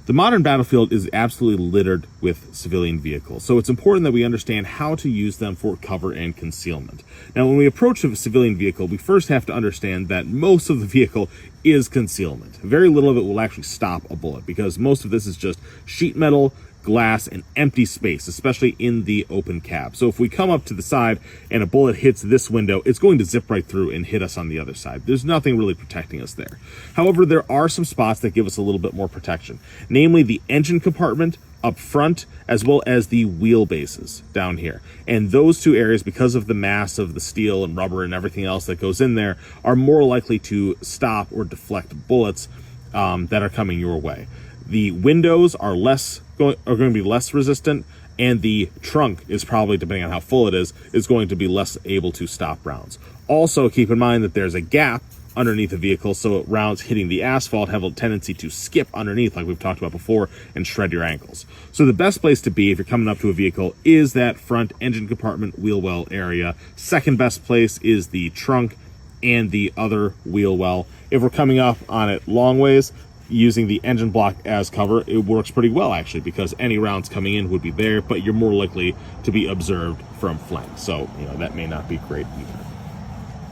The modern battlefield is absolutely littered with civilian vehicles, so it's important that we understand how to use them for cover and concealment. Now, when we approach a civilian vehicle, we first have to understand that most of the vehicle is concealment. Very little of it will actually stop a bullet, because most of this is just sheet metal, glass, and empty space, especially in the open cab. So if we come up to the side and a bullet hits this window, it's going to zip right through and hit us on the other side. There's nothing really protecting us there. However, there are some spots that give us a little bit more protection, namely the engine compartment up front, as well as the wheelbases down here. And those two areas, because of the mass of the steel and rubber and everything else that goes in there, are more likely to stop or deflect bullets that are coming your way. The windows are going to be less resistant, and the trunk is probably, depending on how full it is going to be less able to stop rounds. Also, keep in mind that there's a gap underneath the vehicle, so rounds hitting the asphalt have a tendency to skip underneath, like we've talked about before, and shred your ankles. So the best place to be if you're coming up to a vehicle is that front engine compartment wheel well area. Second best place is the trunk and the other wheel well. If we're coming up on it long ways, using the engine block as cover, it works pretty well actually, because any rounds coming in would be there, but you're more likely to be observed from flank. So, that may not be great either.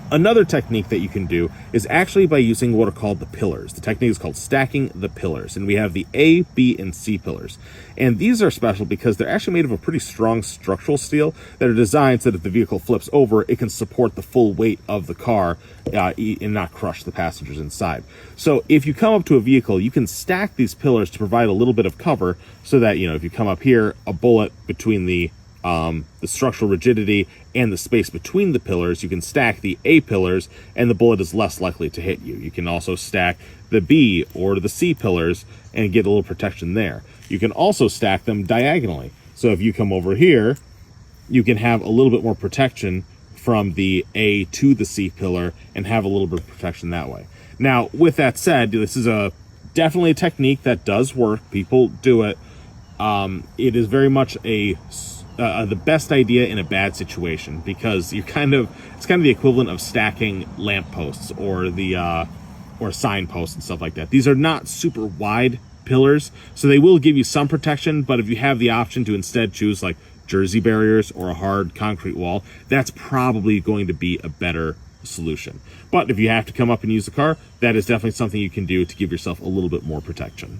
Another technique that you can do is actually by using what are called the pillars. The technique is called stacking the pillars, and we have the A, B, and C pillars. And these are special because they're actually made of a pretty strong structural steel that are designed so that if the vehicle flips over, it can support the full weight of the car and not crush the passengers inside. So if you come up to a vehicle, you can stack these pillars to provide a little bit of cover so that, if you come up here, a bullet between the structural rigidity and the space between the pillars, you can stack the A pillars and the bullet is less likely to hit you. You can also stack the B or the C pillars and get a little protection there. You can also stack them diagonally. So if you come over here, you can have a little bit more protection from the A to the C pillar and have a little bit of protection that way. Now, with that said, this is definitely a technique that does work. People do it. It is very much the best idea in a bad situation, because it's kind of the equivalent of stacking lampposts or signposts and stuff like that. These are not super wide pillars, so they will give you some protection, but if you have the option to instead choose like jersey barriers or a hard concrete wall, that's probably going to be a better solution. But if you have to come up and use the car, that is definitely something you can do to give yourself a little bit more protection.